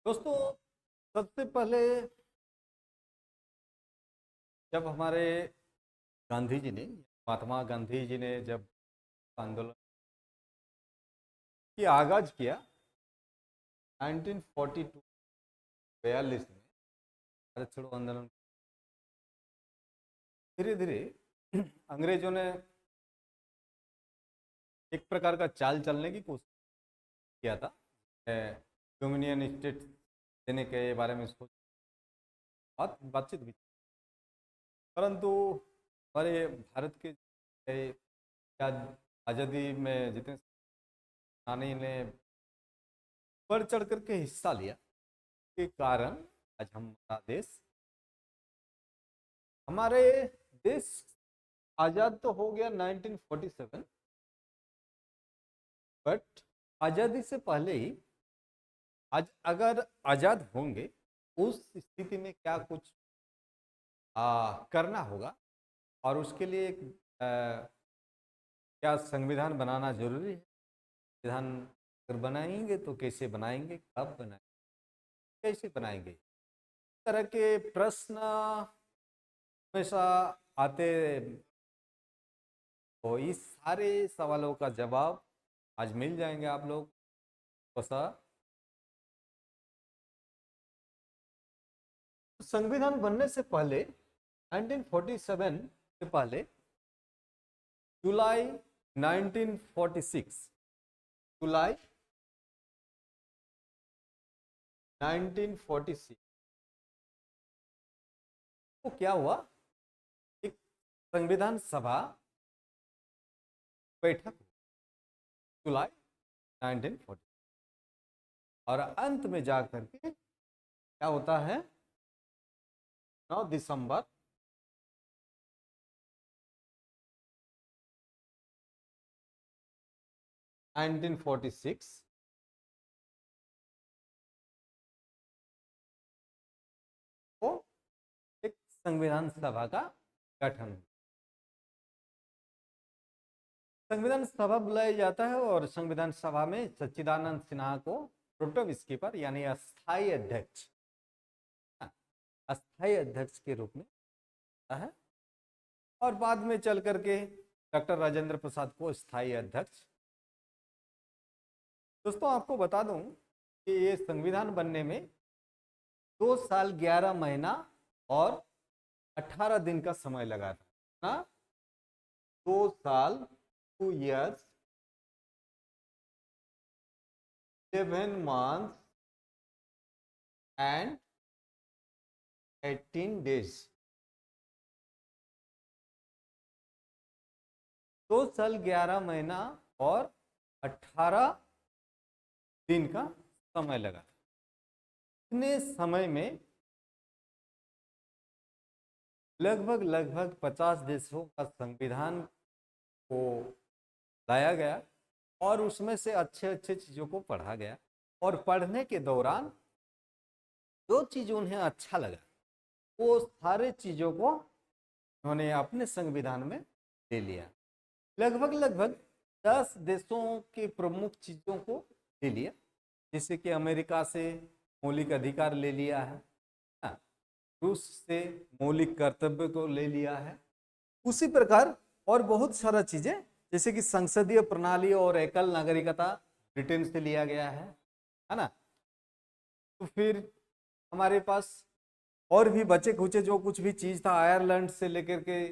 दोस्तों, सबसे पहले जब हमारे गांधी जी ने महात्मा गांधी जी ने जब आंदोलन की आगाज किया 1942 42 में भारत छोड़ो आंदोलन, धीरे धीरे अंग्रेजों ने एक प्रकार का चाल चलने की कोशिश किया था। डोमिनियन स्टेट देने के बारे में सोच बातचीत भी, परंतु हमारे भारत के आज़ादी में जितने सेनानी ने बढ़ चढ़ करके हिस्सा लिया के कारण आज हमारे देश आज़ाद तो हो गया 1947, बट आज़ादी से पहले ही आज अगर आज़ाद होंगे उस स्थिति में क्या कुछ करना होगा और उसके लिए क्या संविधान बनाना जरूरी है। संविधान अगर बनाएंगे तो कैसे बनाएंगे, कब बनाएंगे, कैसे बनाएंगे, इस तरह के प्रश्न हमेशा आते। तो इस सारे सवालों का जवाब आज मिल जाएंगे आप लोग बसा। संविधान बनने से पहले 1947 से पहले जुलाई 1946 जुलाई 1946 तो क्या हुआ, एक संविधान सभा बैठक जुलाई 1940 और अंत में जाकर के क्या होता है 9 दिसंबर 1946 को एक संविधान सभा का गठन, संविधान सभा बुलाया जाता है और संविधान सभा में सच्चिदानंद सिन्हा को प्रोटेम स्पीकर यानी अस्थायी अध्यक्ष, अस्थायी अध्यक्ष के रूप में है और बाद में चल करके डॉक्टर राजेंद्र प्रसाद को स्थायी अध्यक्ष। दोस्तों, आपको बता दूं कि ये संविधान बनने में 2 साल 11 महीना और 18 दिन का समय लगा था ना। 2 साल 2 years 7 months and 18 days, 2 साल 11 महीना और 18 दिन का समय लगा। इतने समय में लगभग 50 देशों का संविधान को लाया गया और उसमें से अच्छे चीज़ों को पढ़ा गया और पढ़ने के दौरान जो चीज़ उन्हें अच्छा लगा वो सारे चीज़ों को उन्होंने अपने संविधान में ले लिया। लगभग 10 देशों की प्रमुख चीज़ों को ले लिया, जैसे कि अमेरिका से मौलिक अधिकार ले लिया है, रूस से मौलिक कर्तव्य को ले लिया है, उसी प्रकार और बहुत सारा चीजें जैसे कि संसदीय प्रणाली और एकल नागरिकता ब्रिटेन से लिया गया है ना। तो फिर हमारे पास और भी बचे खुचे जो कुछ भी चीज था, आयरलैंड से लेकर के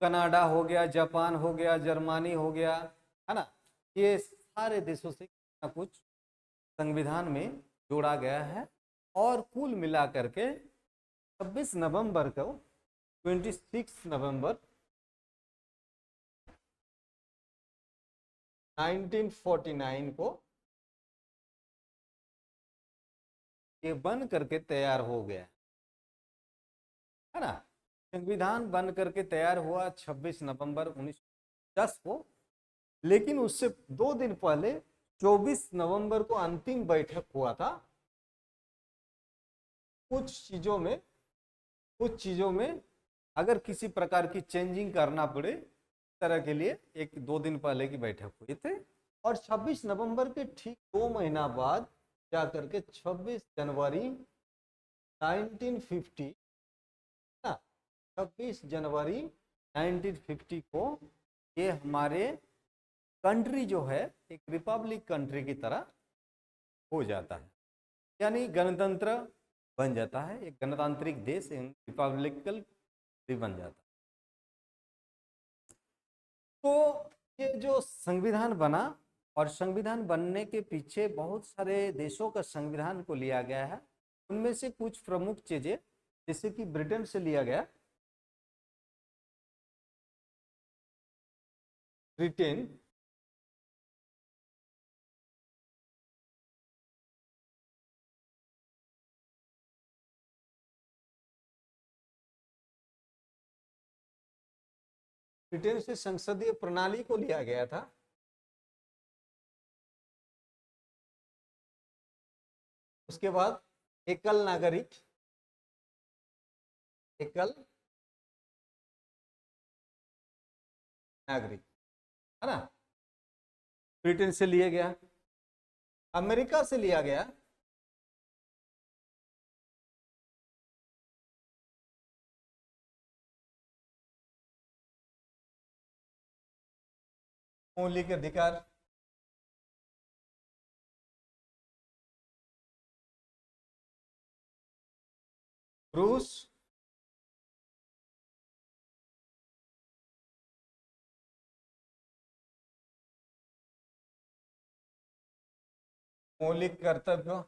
कनाडा हो गया, जापान हो गया, जर्मनी हो गया, है ना, ये सारे देशों से कुछ संविधान में जोड़ा गया है और कुल मिला करके 26 नवंबर को 26 नवंबर 1949 को ये बन करके तैयार हो गया है ना। संविधान बन करके तैयार हुआ 26 नवंबर 1910 को, लेकिन उससे 2 दिन पहले 24 नवंबर को अंतिम बैठक हुआ था। कुछ चीजों में अगर किसी प्रकार की चेंजिंग करना पड़े तरह के लिए 1-2 दिन पहले की बैठक हुई थे और 26 नवंबर के ठीक 2 महीना बाद जा करके 26 जनवरी 1950 ना, 26 जनवरी 1950 को ये हमारे कंट्री जो है एक रिपब्लिक कंट्री की तरह हो जाता है, यानी गणतंत्र बन जाता है, एक गणतांत्रिक देश रिपब्लिकल बन जाता है। तो ये जो संविधान बना, और संविधान बनने के पीछे बहुत सारे देशों का संविधान को लिया गया है। उनमें से कुछ प्रमुख चीजें, जैसे कि ब्रिटेन से लिया गया, ब्रिटेन ब्रिटेन से संसदीय प्रणाली को लिया गया था। उसके बाद एकल नागरिक, एकल नागरिक, है ना, ब्रिटेन से लिया गया। अमेरिका से लिया गया मौलिक अधिकार, रूस, मौलिक कर्तव्य,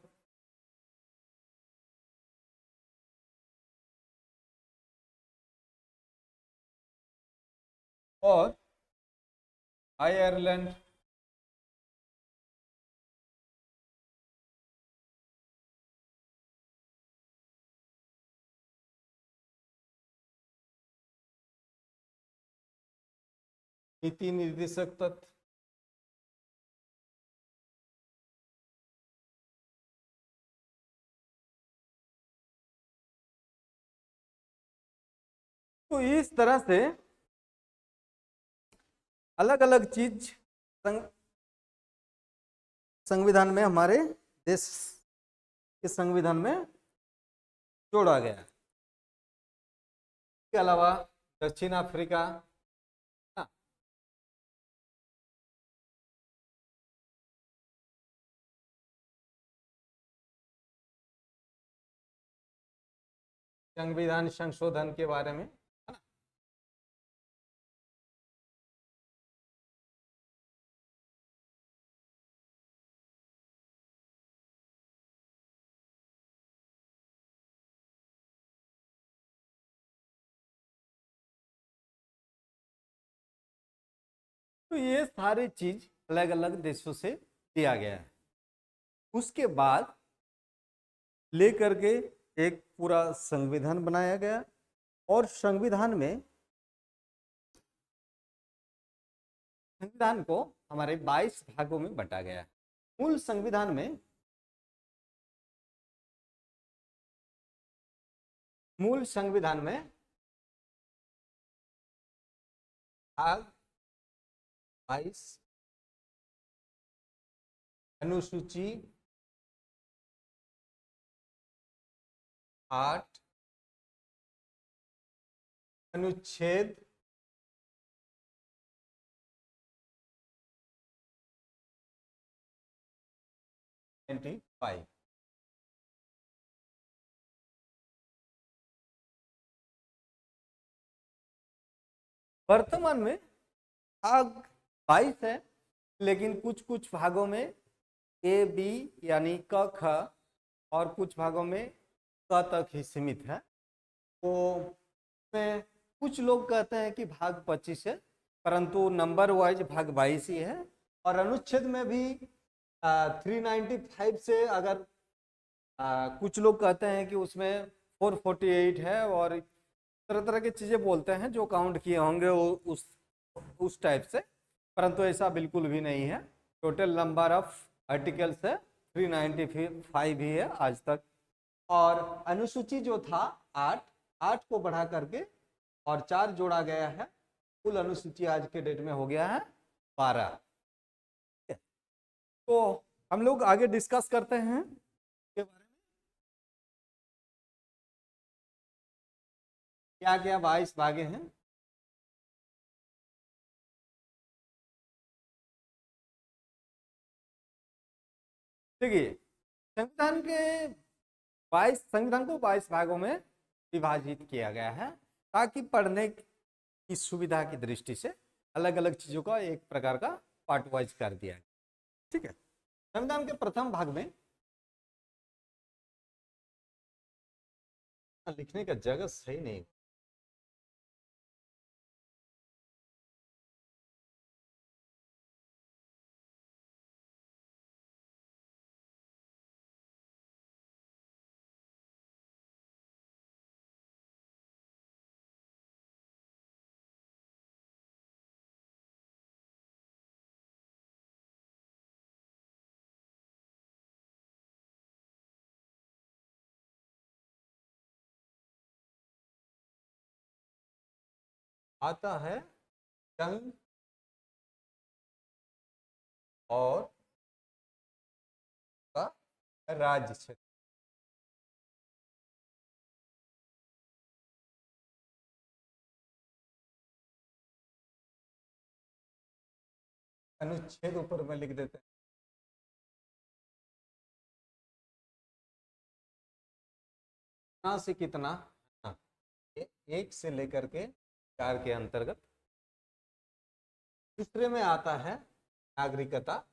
और आयरलैंड, नीति निर्देशक तत्व, तो इस तरह से अलग अलग चीज संविधान में, हमारे देश के संविधान में जोड़ा गया। इसके अलावा दक्षिण अफ्रीका, संविधान संशोधन के बारे में, है ना, तो ये सारी चीज अलग अलग देशों से दिया गया है। उसके बाद लेकर के एक पूरा संविधान बनाया गया, और संविधान को हमारे 22 भागों में बांटा गया है। मूल संविधान में भाग 22, अनुसूची 8, अनुच्छेद 25। वर्तमान में भाग 22 है, लेकिन कुछ कुछ भागों में ए बी यानी क ख, और कुछ भागों में क तक ही सीमित है। तो में कुछ लोग कहते हैं कि भाग 25 है, परंतु नंबर वाइज भाग 22 ही है। और अनुच्छेद में भी 395 से, अगर कुछ लोग कहते हैं कि उसमें 448 है, और तरह तरह की चीजें बोलते हैं जो काउंट किए होंगे उस टाइप से, परंतु ऐसा बिल्कुल भी नहीं है। टोटल नंबर ऑफ आर्टिकल्स है 395 ही है आज तक। और अनुसूची जो था 8 को बढ़ा करके और 4 जोड़ा गया है, कुल अनुसूची आज के डेट में हो गया है 12। तो हम लोग आगे डिस्कस करते हैं के बारे में, क्या क्या 22 भागे हैं। देखिए, संविधान को 22 भागों में विभाजित किया गया है, ताकि पढ़ने की सुविधा की दृष्टि से अलग अलग चीजों का एक प्रकार का पार्ट वाइज कर दिया है। ठीक है, संविधान के प्रथम भाग में लिखने का जगह सही नहीं। आता है संघ और का राज्य क्षेत्र। अनुच्छेद ऊपर में लिख देते हैं। कितना से कितना, हाँ, एक से लेकर के 4 के अंतर्गत। दूसरे में आता है नागरिकता।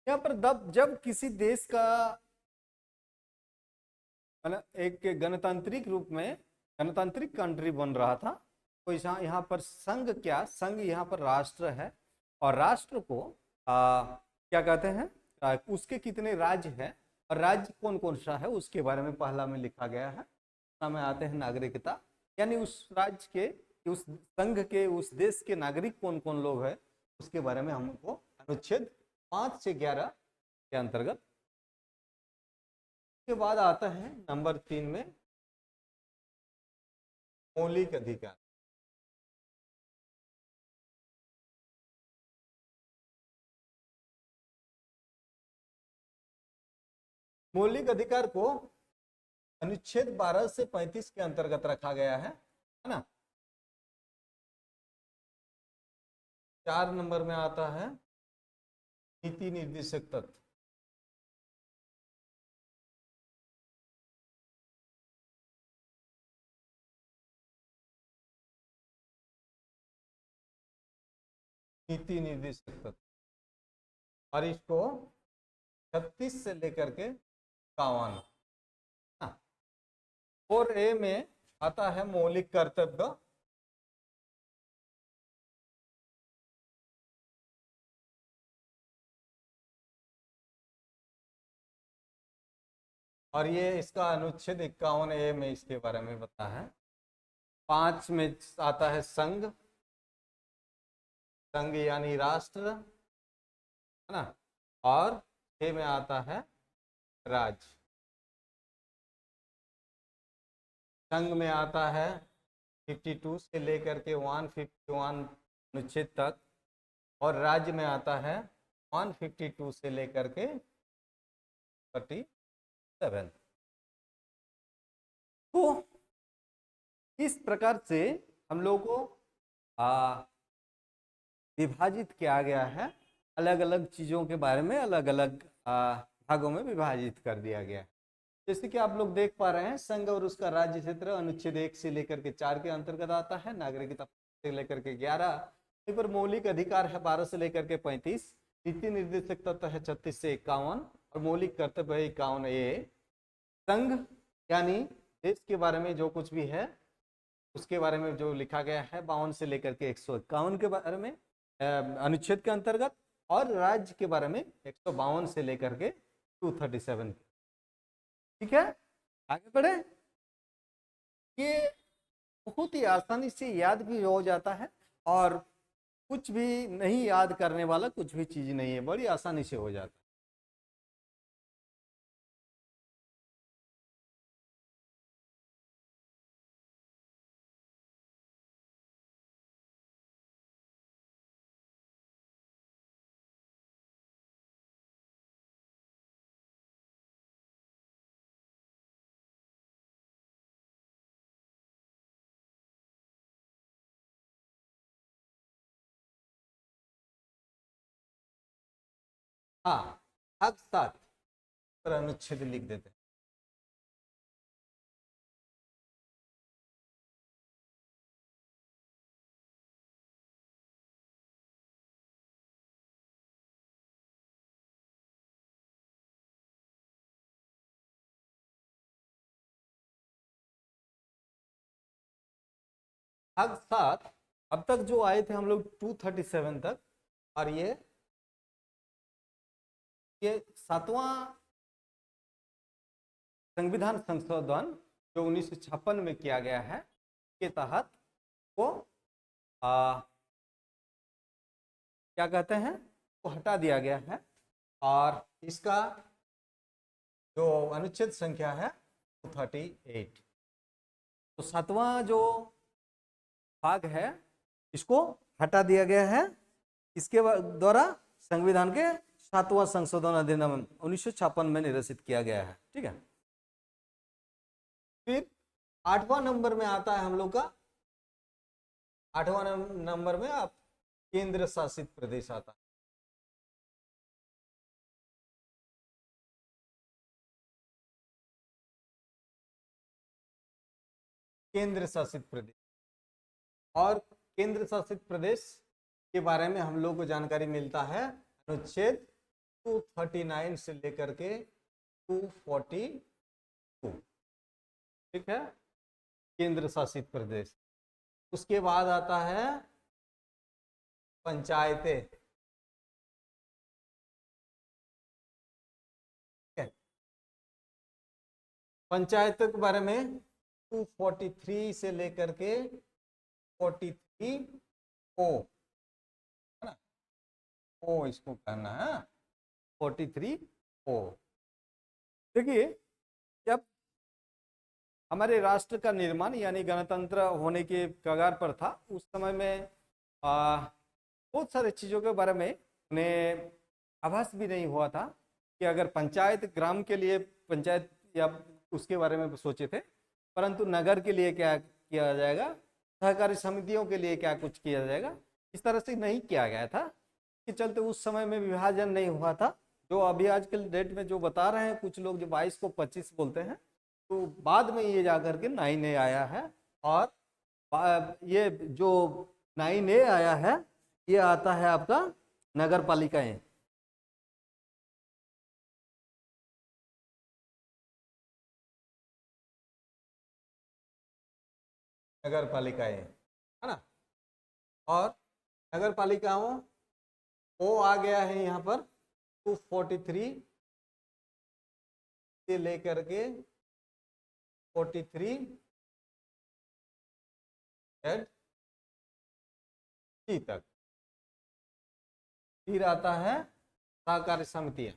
यहाँ पर जब किसी देश का मतलब एक गणतांत्रिक रूप में गणतांत्रिक कंट्री बन रहा था, तो यहाँ पर संघ, क्या संघ यहाँ पर राष्ट्र है, और राष्ट्र को क्या कहते हैं, उसके कितने राज्य हैं और राज्य कौन कौन सा है उसके बारे में पहला में लिखा गया है। में आते हैं नागरिकता, यानी उस राज्य के, उस संघ के, उस देश के नागरिक कौन कौन लोग हैं उसके बारे में हमको अनुच्छेद 5 से 11 के अंतर्गत। के बाद आता है नंबर 3 में मौलिक अधिकार। मौलिक अधिकार को अनुच्छेद 12 से 35 के अंतर्गत रखा गया है ना। 4 नंबर में आता है नीति निर्देशक तत्व। नीति निर्देशक तत्व, और इसको 36 से लेकर के 51। और ए में आता है मौलिक कर्तव्य। और ये इसका अनुच्छेद 51 ए में इसके बारे में बता है। 5 में आता है संघ, संघ यानी राष्ट्र, है ना। और 6 में आता है राज्य। संघ में आता है 52 से लेकर के 151 अनुच्छेद तक, और राज्य में आता है 152 से लेकर के 37। तो इस प्रकार से हम लोगों को विभाजित किया गया है, अलग अलग चीजों के बारे में अलग अलग भागों में विभाजित कर दिया गया है। जैसे कि आप लोग देख पा रहे हैं, संघ और उसका राज्य क्षेत्र अनुच्छेद 1 से लेकर के 4 के अंतर्गत आता है, नागरिकता से लेकर के 11, पर मौलिक अधिकार है 12 से लेकर के 35, नीति निर्देशक तत्व है 36 से 51, और मौलिक कर्तव्य है 51 ए। संघ यानी देश के बारे में जो कुछ भी है उसके बारे में जो लिखा गया है 52 से लेकर के 151 के बारे में अनुच्छेद के अंतर्गत, और राज्य के बारे में 152 से लेकर के 237। ठीक है, आगे बढ़े। ये बहुत ही आसानी से याद भी हो जाता है, और कुछ भी नहीं याद करने वाला कुछ भी चीज नहीं है, बड़ी आसानी से हो जाता है। हाँ, हक साथ पर अनुच्छेद लिख देते हैं। हक साथ, अब तक जो आए थे हम लोग 237 तक, और ये सातवां संविधान संशोधन जो 1956 में किया गया है के तहत वो क्या कहते हैं, वो हटा दिया गया है। और इसका जो अनुच्छेद संख्या है 238। तो सातवां जो भाग है इसको हटा दिया गया है, इसके द्वारा संविधान के सातवां संशोधन अधिनियम 1956 में निरसित किया गया है। ठीक है, फिर 8वां नंबर में आता है हम लोग का, 8वां नंबर में आप केंद्र शासित प्रदेश आता है। केंद्र शासित प्रदेश, और केंद्र शासित प्रदेश के बारे में हम लोग को जानकारी मिलता है अनुच्छेद 239 से लेकर के 242। ठीक है, केंद्र शासित प्रदेश। उसके बाद आता है पंचायतें। पंचायतों के बारे में 243 से लेकर के 43 ओ, है ना, ओ इसको कहना है 43 ओ। देखिए, जब हमारे राष्ट्र का निर्माण यानी गणतंत्र होने के कगार पर था, उस समय में बहुत सारे चीज़ों के बारे में उन्हें आभास भी नहीं हुआ था कि अगर पंचायत ग्राम के लिए पंचायत या उसके बारे में सोचे थे, परंतु नगर के लिए क्या किया जाएगा, सहकारी समितियों के लिए क्या कुछ किया जाएगा, इस तरह से नहीं किया गया था। कि चलते उस समय में विभाजन नहीं हुआ था। जो अभी आजकल डेट में जो बता रहे हैं कुछ लोग, जो 22 को 25 बोलते हैं, तो बाद में ये जाकर के 9A आया है। और ये जो 9A आया है ये आता है आपका नगर पालिकाएं। नगर पालिकाएं, है ना। और नगर पालिकाओं वो आ गया है यहाँ पर 243 से लेकर के 43 एड सी तक। फिर आता है सहकारी समितियां।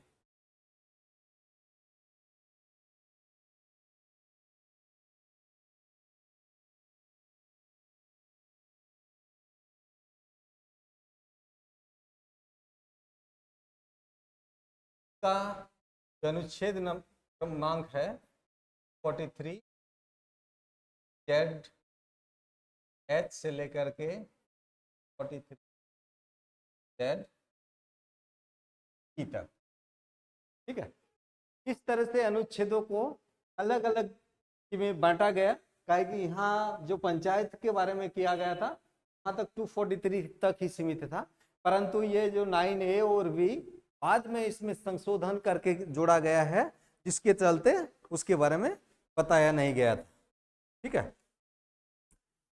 का अनुच्छेद क्रमांक है 43 जेड एच से लेकर के 43 जेड ई तक। ठीक है, इस तरह से अनुच्छेदों को अलग अलग में बांटा गया, काहे कि यहाँ जो पंचायत के बारे में किया गया था वहाँ तक 243 तक ही सीमित था, परंतु ये जो 9A और B बाद में इसमें संशोधन करके जोड़ा गया है, जिसके चलते उसके बारे में बताया नहीं गया था। ठीक है,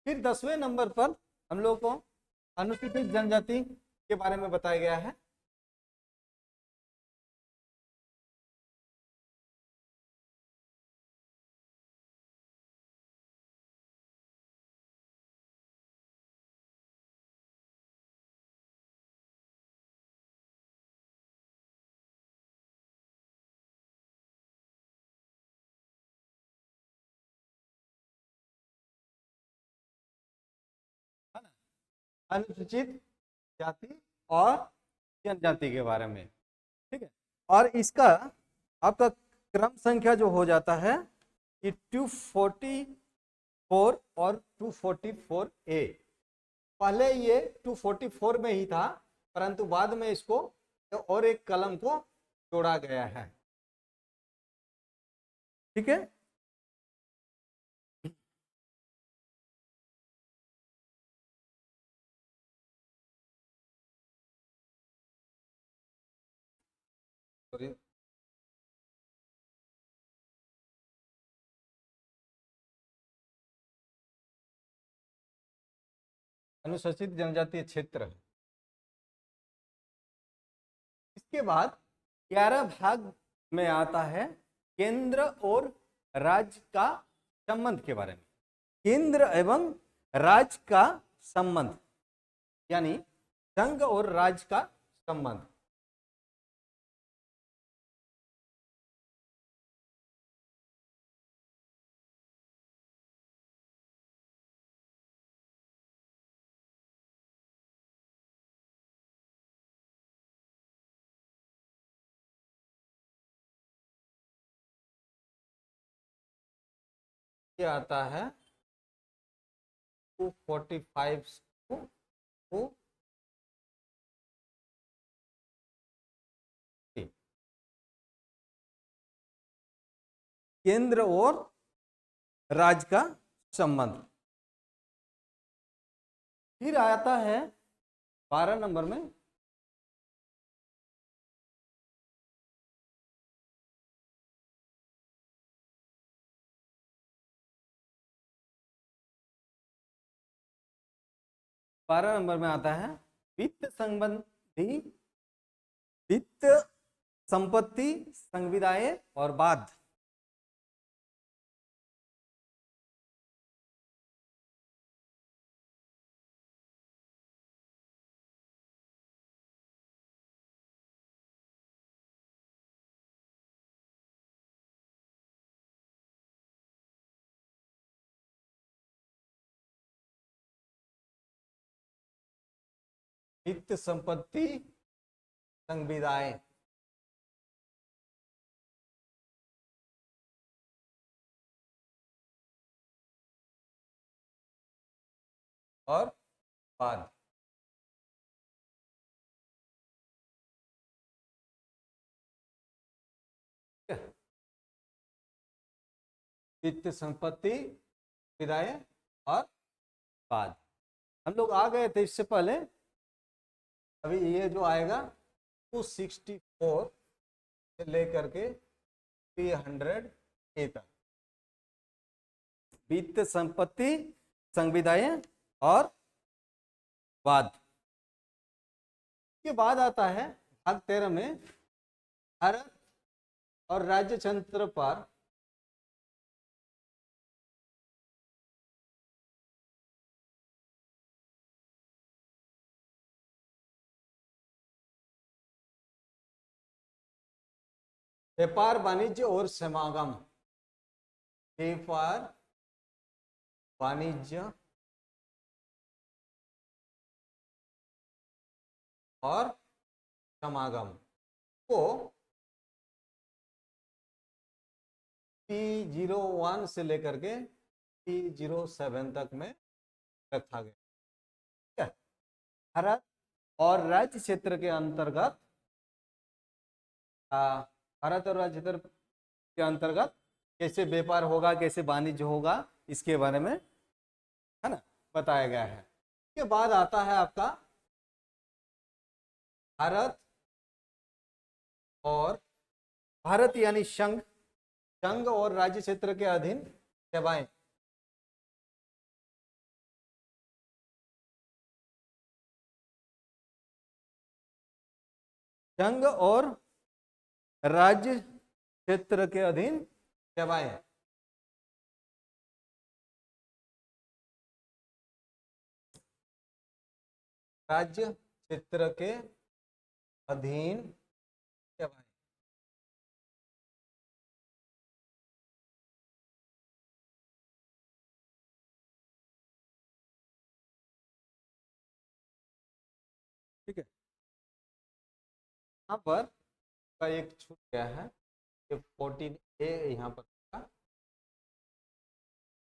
फिर 10वें नंबर पर हम लोग को अनुसूचित जनजाति के बारे में बताया गया है। अनुसूचित जाति और जनजाति के बारे में। ठीक है, और इसका आपका क्रम संख्या जो हो जाता है कि 244 और 244A। पहले ये 244 में ही था, परंतु बाद में इसको और एक कलम को जोड़ा गया है। ठीक है, अनुसूचित जनजातीय क्षेत्र। इसके बाद 11 भाग में आता है केंद्र और राज्य का संबंध के बारे में। केंद्र एवं राज्य का संबंध, यानी संघ और राज्य का संबंध। ये आता है 245 टू केंद्र और राज्य का संबंध। फिर आता है 12 नंबर में आता है वित्त संबंधी, वित्त संपत्ति संविदाएं और बाद। वित्त संपत्ति संविदाएं और बाद। वित्त संपत्ति विदाएं और बाद। हम लोग आ गए थे इससे पहले। अभी ये जो आएगा 264 से लेकर के 300 तक वित्त संपत्ति संविदाएं और बाद। के बाद आता है भाग 13 में भारत और राज्य तंत्र पर व्यापार वाणिज्य और समागम। व्यापार वाणिज्य और समागम को P01 से लेकर के P07 तक में रखा गया। ठीक है, भारत और राज्य क्षेत्र के अंतर्गत भारत और राज्य क्षेत्र के अंतर्गत कैसे व्यापार होगा, कैसे वाणिज्य होगा, इसके बारे में है ना बताया गया है। इसके बाद आता है आपका भारत और भारत यानी संघ, संघ और राज्य क्षेत्र के अधीन सेवाएं। संघ और राज्य क्षेत्र के अधीन सेवाएं। राज्य क्षेत्र के अधीन सेवाएं। ठीक है, यहाँ पर का एक छूट गया है, ये 14A यहाँ पर था।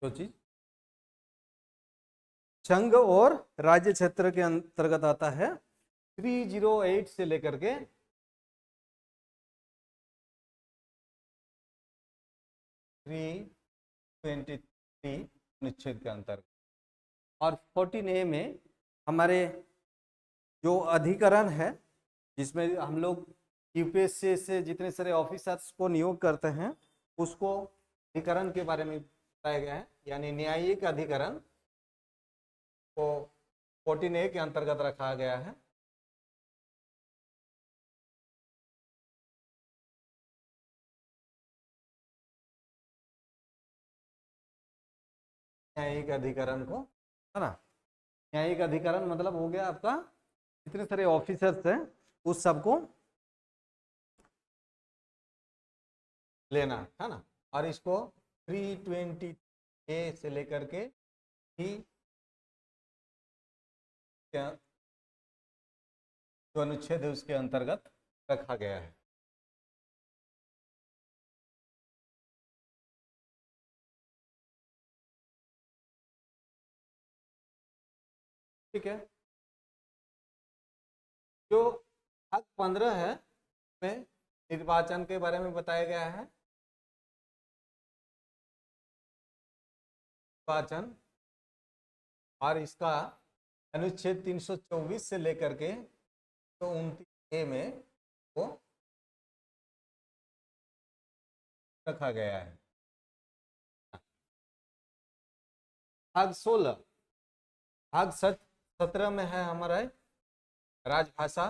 जो चीज संघ और राज्य क्षेत्र के अंतर्गत आता है, 308 से लेकर के 323 अनुच्छेद के अंतर्गत, और 14A में हमारे जो अधिकरण है जिसमें हम लोग यूपीएससी से जितने सारे ऑफिसर्स को नियोग करते हैं उसको अधिकरण के बारे में बताया गया है, यानी न्यायिक अधिकरण को 14A के अंतर्गत रखा गया है। न्यायिक अधिकरण को, है ना, न्यायिक अधिकरण मतलब हो गया आपका जितने सारे ऑफिसर्स हैं उस सबको लेना, है ना, और इसको 320A से लेकर के ही जो अनुच्छेद है उसके अंतर्गत रखा गया है। ठीक है, जो भाग 15 है में निर्वाचन के बारे में बताया गया है। निर्वाचन, और इसका अनुच्छेद 324 से लेकर के 329A में वो रखा गया है। भाग 16, भाग 17 में है हमारा राजभाषा,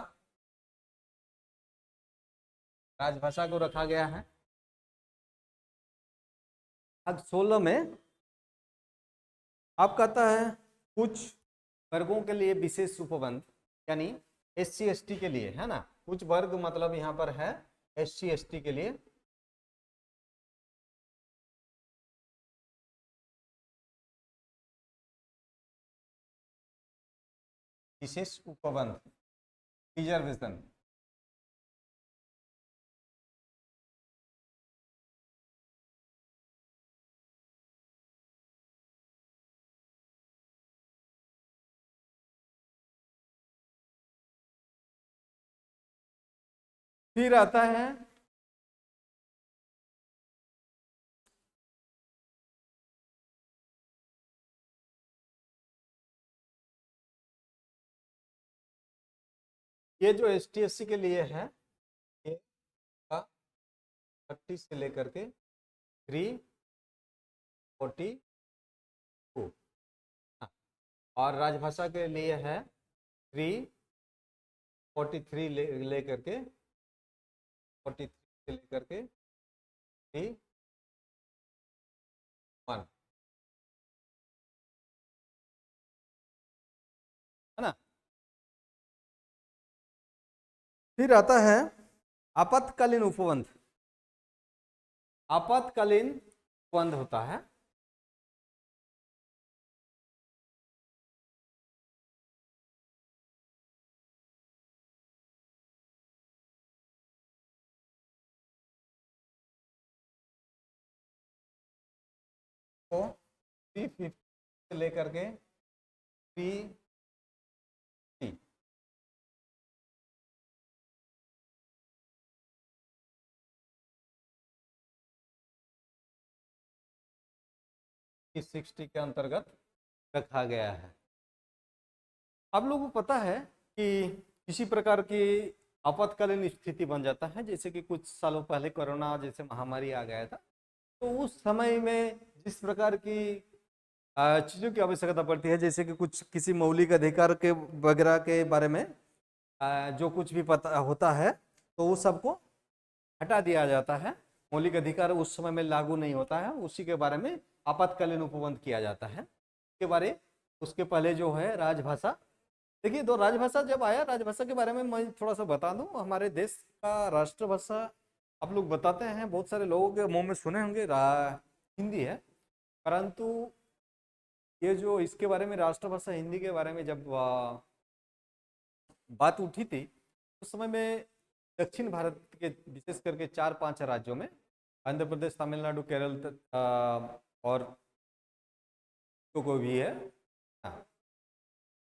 राजभाषा को रखा गया है। भाग 16 में आप कहता है कुछ वर्गों के लिए विशेष उपबंध, यानी SC ST के लिए, है ना, कुछ वर्ग मतलब यहाँ पर है SC ST के लिए विशेष उपबंध, रिजर्वेशन। फिर आता है ये जो ST SC के लिए है, ये 30 से लेकर के 342, और राजभाषा के लिए है 343 लेकर के 43 से लेकर के 31, है ना। फिर आता है आपातकालीन उपबंध। आपातकालीन उपबंध होता है तो 350 से लेकर के 3 60 के अंतर्गत रखा गया है। आप लोगों को पता है कि किसी प्रकार की आपातकालीन स्थिति बन जाता है, जैसे कि कुछ सालों पहले कोरोना जैसे महामारी आ गया था, तो उस समय में जिस प्रकार की चीज़ों की आवश्यकता पड़ती है, जैसे कि कुछ किसी मौलिक अधिकार के वगैरह के बारे में जो कुछ भी पता होता है तो वो सबको हटा दिया जाता है, मौलिक अधिकार उस समय में लागू नहीं होता है, उसी के बारे में आपातकालीन उपबंध किया जाता है। उसके पहले जो है राजभाषा, देखिए तो राजभाषा जब आया, राजभाषा के बारे में मैं थोड़ा सा बता दूं। हमारे देश का राष्ट्रभाषा आप लोग बताते हैं, बहुत सारे लोगों के मुंह में सुने होंगे हिंदी है, परंतु ये जो इसके बारे में राष्ट्रभाषा हिंदी के बारे में जब बात उठी थी उस समय में दक्षिण भारत के विशेष करके 4-5 राज्यों में आंध्र प्रदेश, तमिलनाडु, केरल और कोई भी है, हाँ,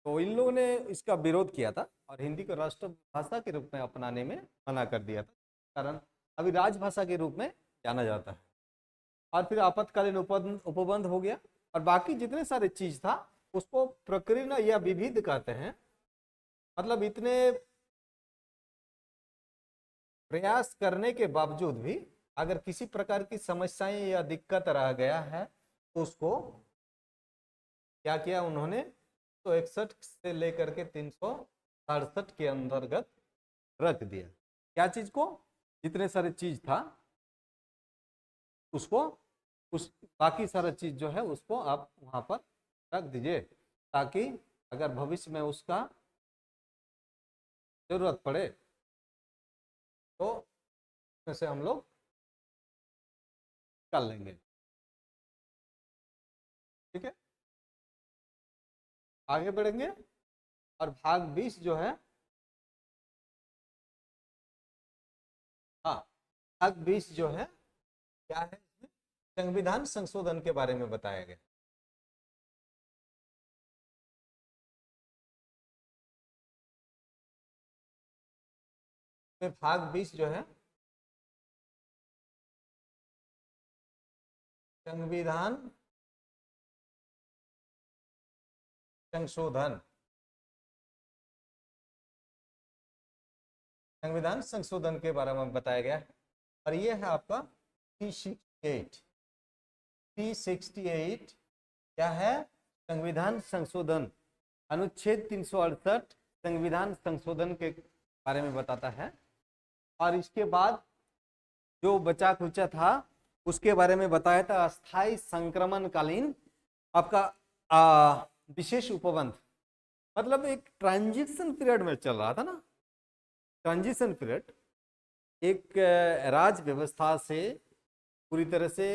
तो इन लोगों ने इसका विरोध किया था और हिंदी को राष्ट्रभाषा के रूप में अपनाने में मना कर दिया था, कारण अभी राजभाषा के रूप में जाना जाता है। और फिर आपातकालीन उपबंध हो गया और बाकी जितने सारे चीज था उसको प्रकीर्ण या विविध कहते हैं। मतलब इतने प्रयास करने के बावजूद भी अगर किसी प्रकार की समस्याएं या दिक्कत रह गया है तो उसको क्या किया उन्होंने, तो 61 से लेकर के 367 के अंतर्गत रख दिया। क्या चीज को, जितने सारे चीज था उसको, उस बाकी सारा चीज जो है उसको आप वहां पर रख दीजिए, ताकि अगर भविष्य में उसका जरूरत पड़े तो उसमें हम लोग कर लेंगे। ठीक है, आगे बढ़ेंगे और भाग 20 जो है, हाँ, भाग 20 जो है क्या है, संविधान संशोधन के बारे में बताया गया। भाग 20 जो है संविधान संशोधन, संविधान संशोधन के बारे में बताया गया है और ये है आपका 368। 368 क्या है, संविधान संशोधन, अनुच्छेद 368 संविधान संशोधन के बारे में बताता है। और इसके बाद जो बचा खुचा था उसके बारे में बताया था अस्थाई संक्रमणकालीन आपका विशेष उपबंध। मतलब एक ट्रांजिशन पीरियड में चल रहा था ना, ट्रांजिशन पीरियड, एक राज व्यवस्था से पूरी तरह से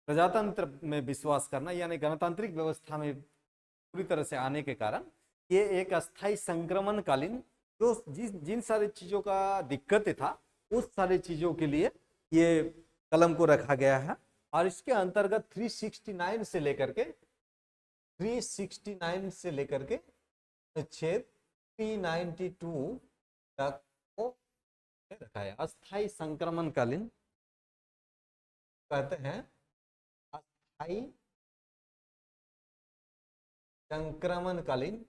प्रजातंत्र में विश्वास करना यानी गणतांत्रिक व्यवस्था में पूरी तरह से आने के कारण ये एक अस्थाई संक्रमणकालीन जो जिन सारी चीजों का दिक्कत था उस सारी चीजों के लिए ये कलम को रखा गया है। और इसके अंतर्गत 369 से लेकर के 369 से लेकर के अनुच्छेद 392 तक को रखा है। अस्थाई संक्रमणकालीन कहते हैं, अस्थाई संक्रमणकालीन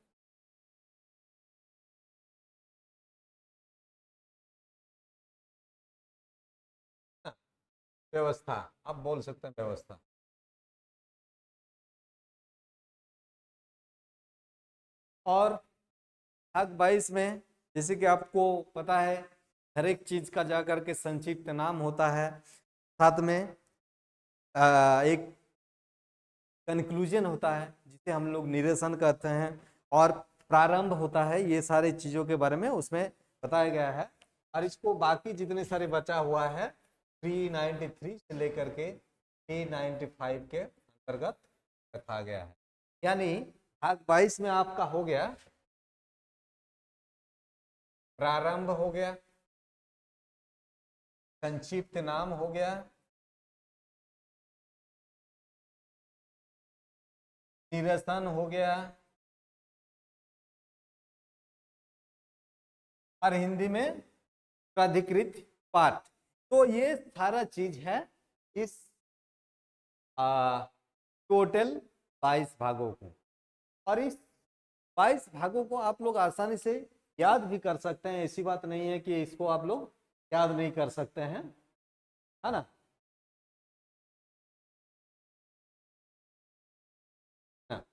व्यवस्था, आप बोल सकते हैं व्यवस्था। और भाग 22 में जैसे कि आपको पता है हर एक चीज का जाकर के संक्षिप्त नाम होता है, साथ में एक कंक्लूजन होता है जिसे हम लोग निरसन कहते हैं, और प्रारंभ होता है। ये सारी चीजों के बारे में उसमें बताया गया है। और इसको बाकी जितने सारे बचा हुआ है 393 से लेकर के 395 के अंतर्गत रखा गया है। यानी भाग 22 में आपका हो गया प्रारंभ, हो गया संक्षिप्त नाम, हो गया निरसन, हो गया और हिंदी में प्राधिकृत पाठ। तो ये सारा चीज है इस टोटल 22 भागों को। और इस 22 भागों को आप लोग आसानी से याद भी कर सकते हैं, ऐसी बात नहीं है कि इसको आप लोग याद नहीं कर सकते हैं, है ना। हाँ।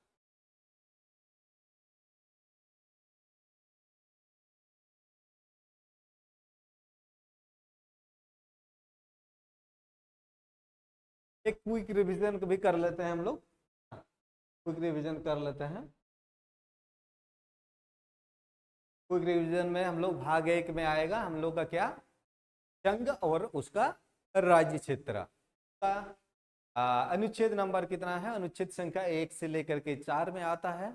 एक क्विक रिवीजन भी कर लेते हैं हम लोग, क्विक रिवीजन कर लेते हैं। क्विक रिवीजन में हम लोग भाग 1 में आएगा हम लोग का क्या, संघ और उसका राज्य क्षेत्र का अनुच्छेद नंबर कितना है, अनुच्छेद संख्या 1 से लेकर के 4 में आता है।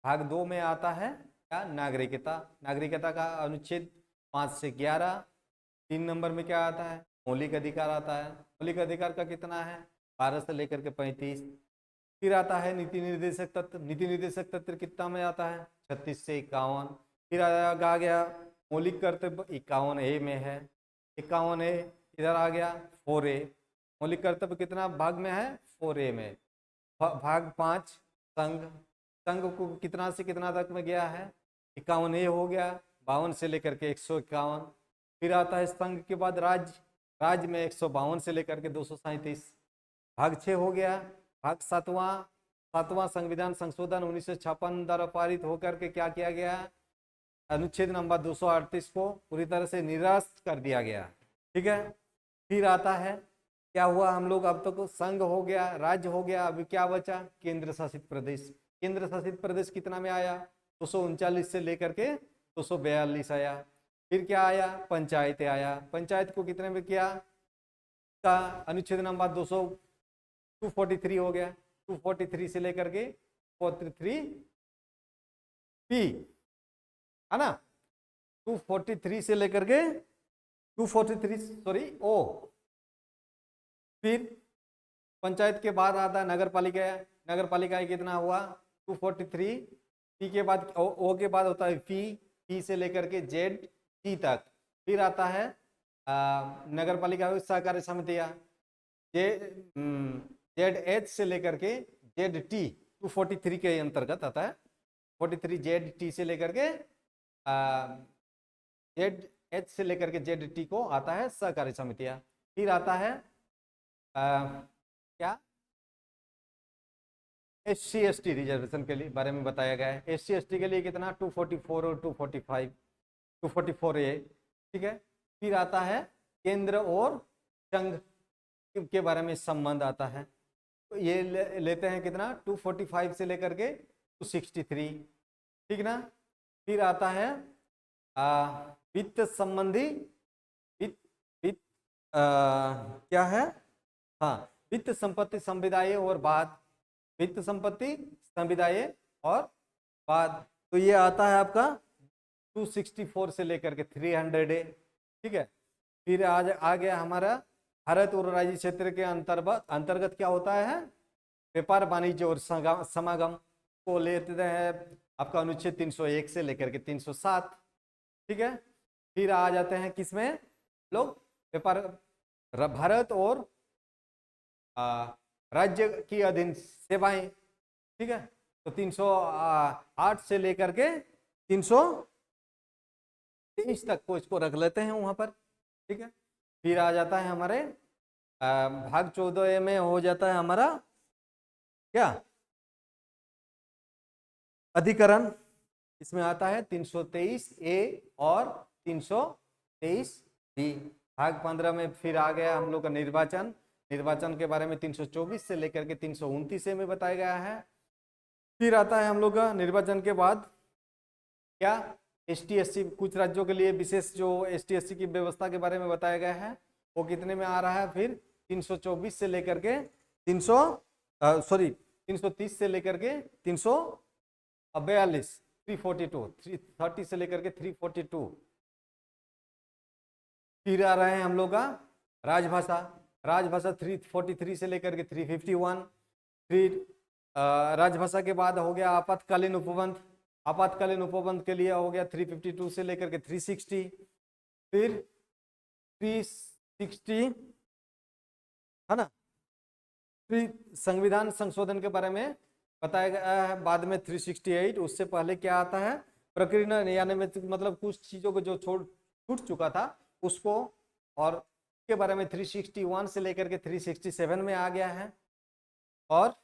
भाग 2 में आता है क्या, नागरिकता। नागरिकता का अनुच्छेद 5 से 11। 3 नंबर में क्या आता है, मौलिक अधिकार आता है। मौलिक अधिकार का कितना है, 12 से लेकर के 35। फिर आता है नीति निर्देशक तत्व। नीति निर्देशक तत्व कितना में आता है, 36 से 51। फिर आ गया मौलिक कर्तव्य, 51A में है। 51A इधर आ गया 4A। मौलिक कर्तव्य कितना भाग में है, 4A में। भाग 5 संघ। संघ को कितना से कितना तक में गया है, 51A हो गया, 52 से लेकर के 151। फिर आता है संघ के बाद राज्य। राज्य में 152 से लेकर के 237। भाग 6 हो गया। भाग 7वां संविधान संशोधन 1956 द्वारा पारित होकर के क्या किया गया, अनुच्छेद नंबर 238 को पूरी तरह से निरस्त कर दिया गया। ठीक है। फिर आता है क्या हुआ, हम लोग अब तक संघ हो गया, राज्य हो गया, अभी क्या बचा, केंद्र शासित प्रदेश। केंद्र शासित प्रदेश कितना में आया, 239 से लेकर के 242 आया। फिर क्या आया, पंचायतें आया। पंचायत को कितने में किया, का अनुच्छेद नंबर 243 हो गया। 243 से लेकर के 43P है ना, 243 से लेकर के 243 सॉरी ओ। फिर पंचायत के बाद आता है नगर पालिका। नगर पालिका कितना हुआ, 243। पी के बाद ओ के बाद होता है पी से लेकर के ZT तक। फिर आता है नगर पालिका सहकारी समितियां, ZH से लेकर के ZT 243 के अंतर्गत आता है। 43 ZT से लेकर के ZH से लेकर के ZT को आता है सहकारी समितियां। फिर आता है क्या, SC/ST रिजर्वेशन के लिए बारे में बताया गया है। SC/ST के लिए कितना, 244 और 245, 244A। ठीक है। फिर आता है केंद्र और संघ के बारे में संबंध आता है, तो ये लेते हैं कितना, 245 से लेकर के 263। ठीक ना। फिर आता है वित्त संबंधी, वित्त क्या है, हाँ, वित्त संपत्ति संविदाएं और बाद। वित्त संपत्ति संविदाएं और बाद, तो ये आता है आपका 264 से लेकर के 300A। ठीक है। फिर आज आ गया हमारा भारत और राज्य क्षेत्र के अंतर्गत क्या होता है, व्यापार वाणिज्य और समागम को लेते हैं आपका अनुच्छेद 301 से लेकर के 307। ठीक है। फिर आ जाते हैं किसमें लोग, व्यापार, भारत और राज्य की अधीन सेवाएं। ठीक है। तो 308 से लेकर के 323 तक को इसको रख लेते हैं वहां पर। ठीक है। फिर आ जाता है हमारे भाग 14 में हो जाता है हमारा क्या, अधिकरण। इसमें आता है 323A और 323B। भाग 15 में फिर आ गया हम लोग का निर्वाचन। निर्वाचन के बारे में 324 से लेकर के 329 में बताया गया है। फिर आता है हम लोग का निर्वाचन के बाद क्या, ST/SC, कुछ राज्यों के लिए विशेष जो ST/SC की व्यवस्था के बारे में बताया गया है, वो कितने में आ रहा है, फिर 324 से लेकर के 330 से लेकर के 342, 342, 330 से लेकर के 342। फिर आ रहे हैं हम लोग का राजभाषा। राजभाषा 343 से लेकर के 351। फिर राजभाषा के बाद हो गया आपातकालीन उपबंध। आपातकालीन उपबंध के लिए हो गया 352 से लेकर के 360। फिर 360 है ना। फिर संविधान संशोधन के बारे में बताया गया है बाद में 368। उससे पहले क्या आता है, प्रक्रिया, यानी मतलब कुछ चीजों को जो छूट चुका था उसको, और के बारे में 361 से लेकर के 367 में आ गया है। और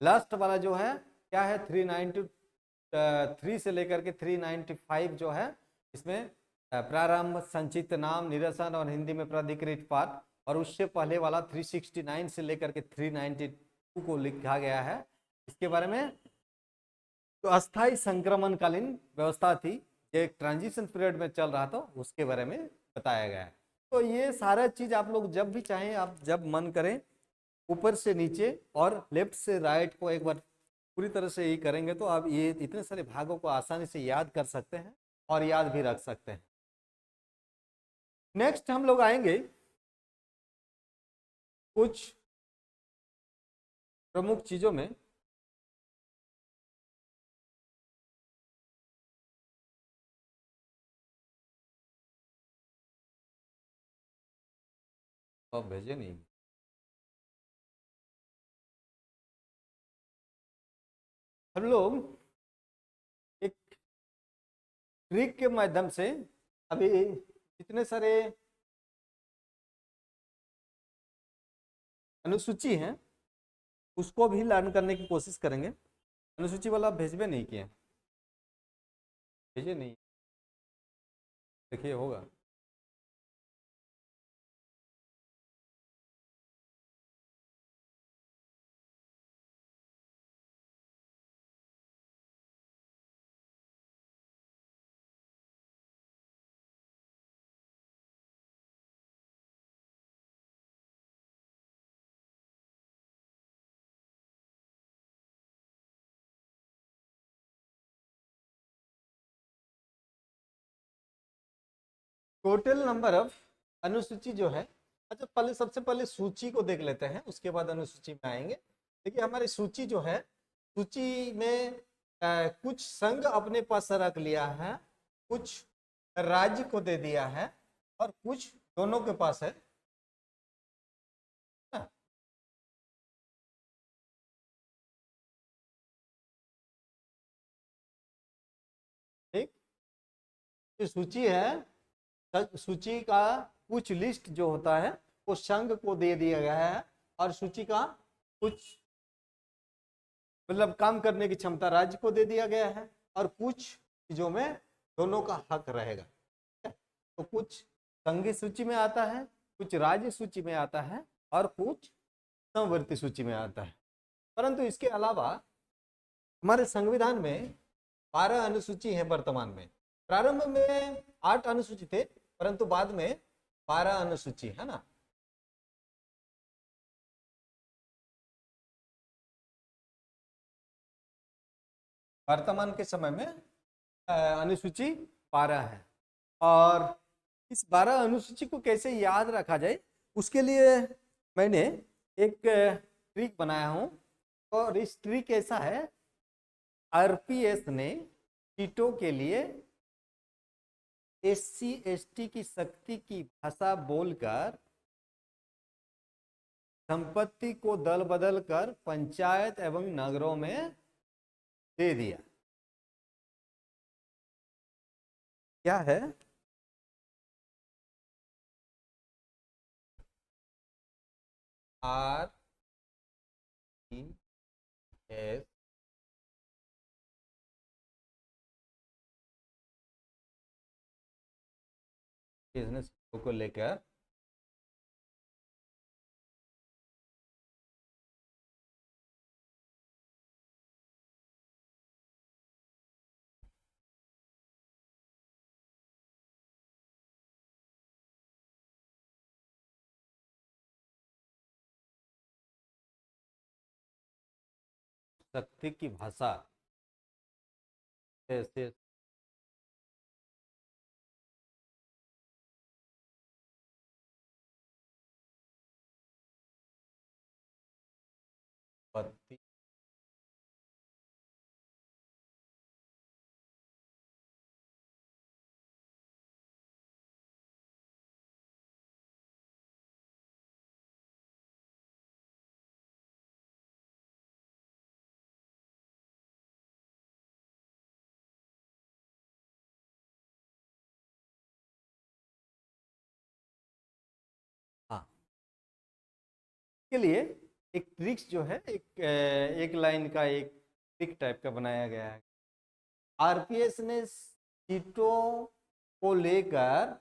लास्ट वाला जो है क्या है, 393 से लेकर के 395 जो है, इसमें प्रारंभ, संचित नाम, निरसन और हिंदी में प्राधिकृत पाठ। और उससे पहले वाला 369 से लेकर के 392 को लिखा गया है। इसके बारे में तो अस्थायी संक्रमणकालीन व्यवस्था थी, जो एक ट्रांजिशन पीरियड में चल रहा था, उसके बारे में बताया गया है। तो ये सारा चीज आप लोग जब भी चाहें, आप जब मन करें, ऊपर से नीचे और लेफ्ट से राइट को एक बार पूरी तरह से यही करेंगे तो आप ये इतने सारे भागों को आसानी से याद कर सकते हैं और याद भी रख सकते हैं। नेक्स्ट हम लोग आएंगे कुछ प्रमुख चीजों में। आप भेजे नहीं। हम लोग एक ट्रिक के माध्यम से अभी इतने सारे अनुसूची हैं उसको भी लर्न करने की कोशिश करेंगे। अनुसूची वाला आप भेजबे नहीं किए, भेजे नहीं, देखिए होगा। टोटल नंबर ऑफ अनुसूची जो है, अच्छा पहले सबसे पहले सूची को देख लेते हैं, उसके बाद अनुसूची में आएंगे। देखिए हमारी सूची जो है, सूची में कुछ संघ अपने पास रख लिया है, कुछ राज्य को दे दिया है और कुछ दोनों के पास है ना? ठीक, जो सूची है, सूची का कुछ लिस्ट जो होता है वो संघ को दे दिया गया है और सूची का कुछ मतलब काम करने की क्षमता राज्य को दे दिया गया है और कुछ चीजों में दोनों का हक रहेगा। तो कुछ संघीय सूची में आता है, कुछ राज्य सूची में आता है और कुछ समवर्ती सूची में आता है। परंतु इसके अलावा हमारे संविधान में 12 अनुसूची है वर्तमान में। प्रारंभ में 8 अनुसूची थे परंतु बाद में 12 अनुसूची है ना। वर्तमान के समय में अनुसूची 12 है। और इस 12 अनुसूची को कैसे याद रखा जाए उसके लिए मैंने एक ट्रिक बनाया हूं। और इस ट्रिक ऐसा है, आरपीएस ने सीटों के लिए एससी एसटी की शक्ति की भाषा बोलकर संपत्ति को दल बदल कर पंचायत एवं नगरों में दे दिया। क्या है? आर पी एस बिजनेस को लेकर शक्ति की भाषा ऐसे पत्ती हाँ के लिए एक ट्रिक्स जो है, एक लाइन का एक ट्रिक टाइप का बनाया गया है। आरपीएस ने सीटों को लेकर,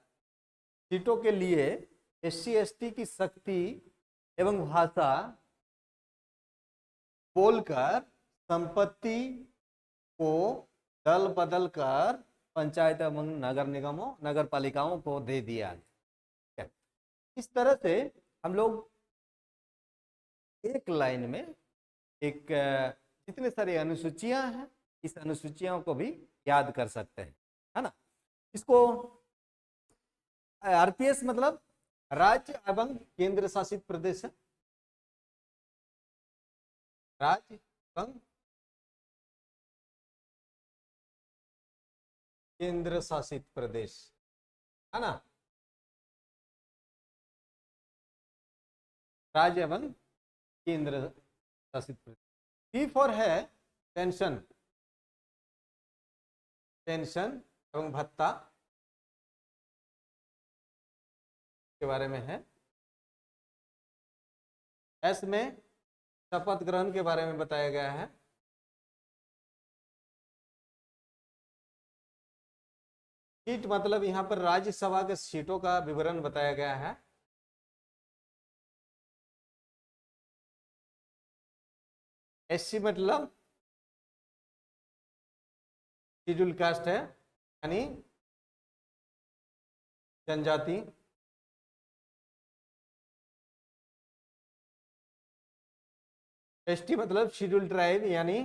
सीटों के लिए एससी एसटी की शक्ति एवं भाषा बोलकर संपत्ति को दल बदल कर पंचायत एवं नगर निगमों नगर पालिकाओं को दे दिया। इस तरह से हम लोग एक लाइन में एक जितने सारी अनुसूचियां हैं इस अनुसूचियों को भी याद कर सकते हैं, है ना। इसको आरपीएस मतलब राज्य एवं केंद्र शासित प्रदेश है, राज्य एवं केंद्र शासित प्रदेश, है ना, राज्य एवं केंद्र शासित प्रदेश। पी फॉर है पेंशन, पेंशन एवं भत्ता के बारे में है। एस में शपथ ग्रहण के बारे में बताया गया है। सीट मतलब यहाँ पर राज्यसभा के सीटों का विवरण बताया गया है। एससी मतलब शेड्यूल कास्ट है, यानी जनजाति। एसटी मतलब शेड्यूल ट्राइब, यानी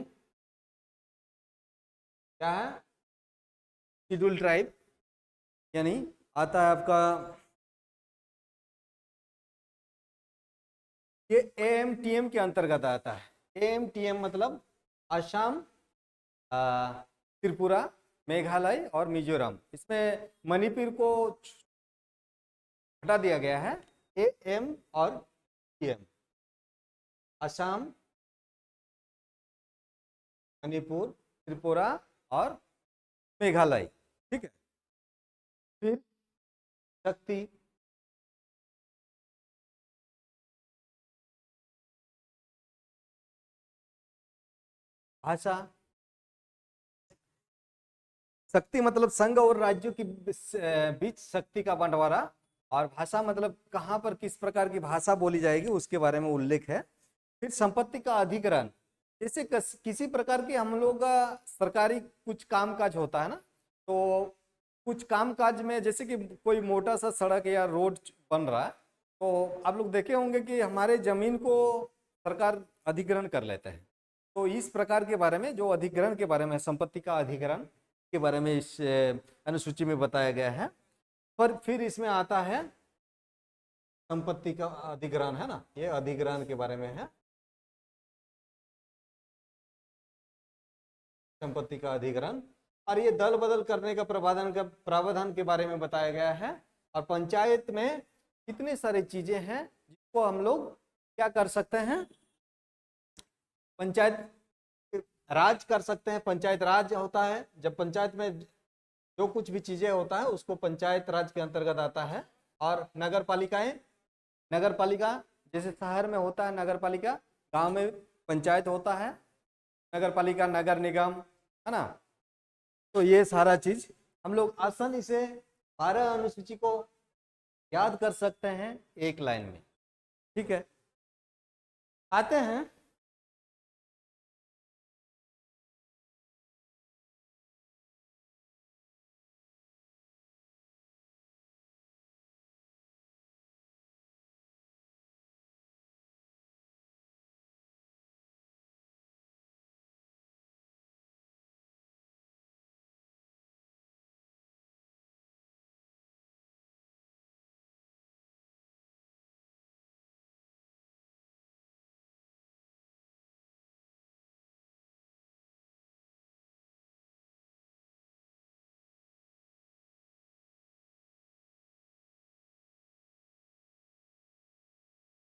क्या है, शेड्यूल ट्राइब, यानी आता है आपका ये एएमटीएम के अंतर्गत आता है। एएमटीएम मतलब असम, त्रिपुरा, मेघालय और मिजोरम। इसमें मणिपुर को हटा दिया गया है। एएम और टीएम, असम, मणिपुर, त्रिपुरा और मेघालय, ठीक है। फिर शक्ति, भाषा, शक्ति मतलब संघ और राज्यों के बीच शक्ति का बंटवारा, और भाषा मतलब कहाँ पर किस प्रकार की भाषा बोली जाएगी उसके बारे में उल्लेख है। फिर संपत्ति का अधिग्रहण, जैसे किसी प्रकार की हम लोग का सरकारी कुछ कामकाज होता है ना, तो कुछ कामकाज में जैसे कि कोई मोटा सा सड़क या रोड बन रहा है, तो आप लोग देखे होंगे कि हमारे जमीन को सरकार अधिग्रहण कर लेते हैं। तो इस प्रकार के बारे में, जो अधिग्रहण के बारे में, संपत्ति का अधिग्रहण के बारे में इस अनुसूची में बताया गया है। पर फिर इसमें आता है संपत्ति का अधिग्रहण, है ना, ये अधिग्रहण के बारे में है। संपत्ति का अधिग्रहण, और ये दल बदल करने का प्रावधान के बारे में बताया गया है। और पंचायत में कितने सारे चीजें हैं जिसको हम लोग क्या कर सकते हैं, पंचायत राज कर सकते हैं। पंचायत राज होता है जब पंचायत में जो कुछ भी चीजें होता है उसको पंचायत राज के अंतर्गत आता है। और नगर पालिकाएं, नगर पालिका जैसे शहर में होता है नगर पालिका, गांव में पंचायत होता है, नगर पालिका, नगर निगम, है ना। तो ये सारा चीज हम लोग आसानी से 12 अनुसूची को याद कर सकते हैं एक लाइन में, ठीक है। आते हैं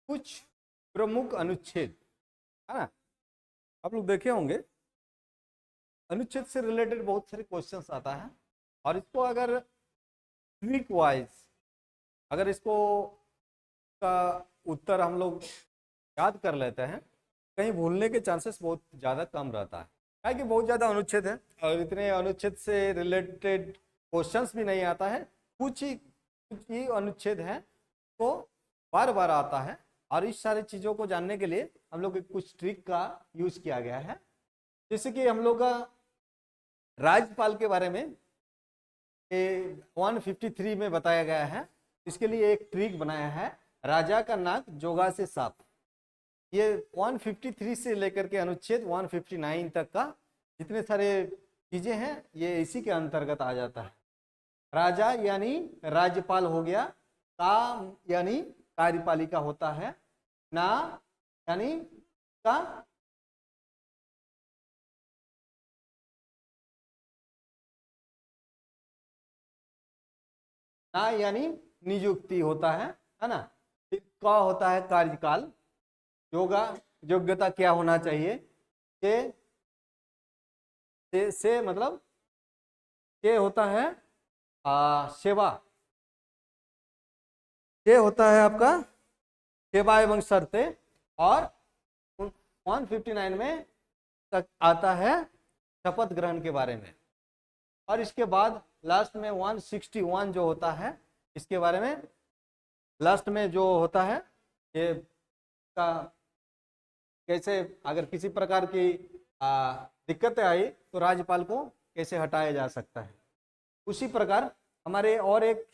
कुछ प्रमुख अनुच्छेद, है ना। आप लोग देखे होंगे अनुच्छेद से रिलेटेड बहुत सारे क्वेश्चंस आता है, और इसको अगर ट्रिक वाइज अगर इसको का उत्तर हम लोग याद कर लेते हैं, कहीं भूलने के चांसेस बहुत ज़्यादा कम रहता है। क्या कि बहुत ज़्यादा अनुच्छेद है और इतने अनुच्छेद से रिलेटेड क्वेश्चंस भी नहीं आता है। कुछ ही अनुच्छेद हैं तो बार बार आता है, और इस सारी चीज़ों को जानने के लिए हम लोग कुछ ट्रिक का यूज किया गया है। जैसे कि हम लोग का राज्यपाल के बारे में 153 में बताया गया है। इसके लिए एक ट्रिक बनाया है, राजा का नाक जोगा से साफ। ये 153 से लेकर के अनुच्छेद 159 तक का जितने सारे चीजें हैं ये इसी के अंतर्गत आ जाता है। राजा यानी राज्यपाल हो गया, का यानी कार्यपालिका होता है, ना यानी का ना यानी नियुक्ति होता है ना। फिर का होता है कार्यकाल, योगा योग्यता क्या होना चाहिए, से मतलब के होता है सेवा, ये होता है आपका सेवा एवं शर्तें। और 159 में तक आता है शपथ ग्रहण के बारे में। और इसके बाद लास्ट में 161 जो होता है इसके बारे में, लास्ट में जो होता है ये का कैसे अगर किसी प्रकार की दिक्कतें आई तो राज्यपाल को कैसे हटाया जा सकता है। उसी प्रकार हमारे और एक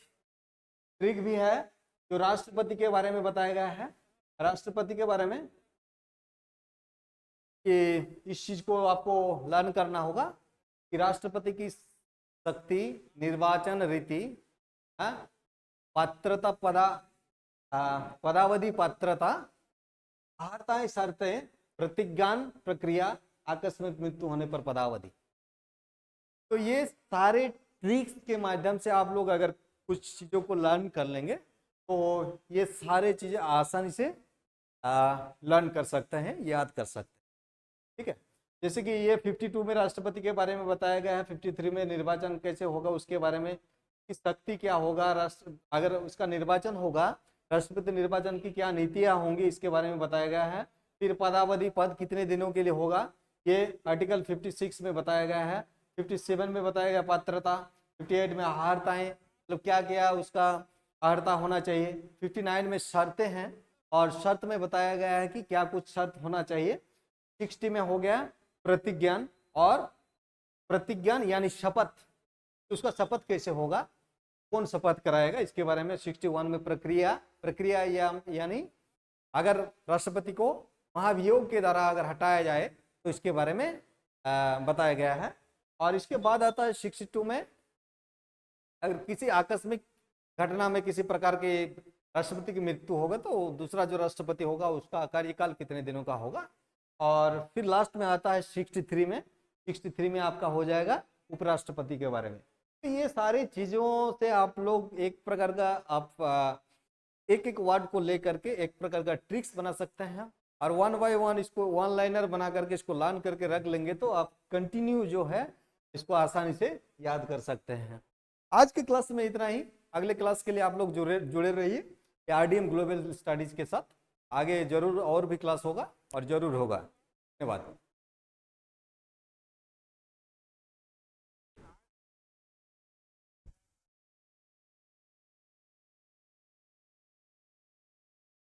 ट्रिक भी है जो राष्ट्रपति के बारे में बताया गया है। राष्ट्रपति के बारे में कि इस चीज को आपको लर्न करना होगा कि राष्ट्रपति की शक्ति, निर्वाचन रीति, पात्रता पदावधि पात्रता, अर्हताएं शर्तें, प्रतिज्ञान प्रक्रिया, आकस्मिक मृत्यु होने पर पदावधि। तो ये सारे ट्रिक्स के माध्यम से आप लोग अगर कुछ चीजों को लर्न कर लेंगे तो ये सारे चीजें आसानी से लर्न कर सकते हैं, याद कर सकते हैं। ठीक है, जैसे कि ये 52 में राष्ट्रपति के बारे में बताया गया है, 53 में निर्वाचन कैसे होगा उसके बारे में, कि शक्ति क्या होगा, राष्ट्र अगर उसका निर्वाचन होगा राष्ट्रपति निर्वाचन की क्या नीतियां होंगी इसके बारे में बताया गया है। फिर पदावधि, पद कितने दिनों के लिए होगा ये आर्टिकल 56 में बताया गया है। 57 में बताया गया पात्रता, 58 में अर्हताएं मतलब क्या क्या उसका अर्हता होना चाहिए, 59 में शर्तें हैं और शर्त में बताया गया है कि क्या कुछ शर्त होना चाहिए। 60 में हो गया प्रतिज्ञान, और प्रतिज्ञान यानी शपथ, तो उसका शपथ कैसे होगा, कौन शपथ कराएगा इसके बारे में। 61 में प्रक्रिया यानी अगर राष्ट्रपति को महाभियोग के द्वारा अगर हटाया जाए तो इसके बारे में बताया गया है। और इसके बाद आता है 62 में अगर किसी आकस्मिक घटना में किसी प्रकार के राष्ट्रपति की मृत्यु होगा तो दूसरा जो राष्ट्रपति होगा उसका कार्यकाल कितने दिनों का होगा। और फिर लास्ट में आता है 63 में आपका हो जाएगा उपराष्ट्रपति के बारे में। तो ये सारी चीजों से आप लोग एक प्रकार का आप एक एक वर्ड को लेकर के एक प्रकार का ट्रिक्स बना सकते हैं और 1 बाय 1 इसको वन लाइनर बना करके इसको लर्न करके रख लेंगे तो आप कंटिन्यू जो है इसको आसानी से याद कर सकते हैं। आज की क्लास में इतना ही। अगले क्लास के लिए आप लोग जुड़े रहिए आरडीएम ग्लोबल स्टडीज के साथ। आगे जरूर और भी क्लास होगा और जरूर होगा। धन्यवाद।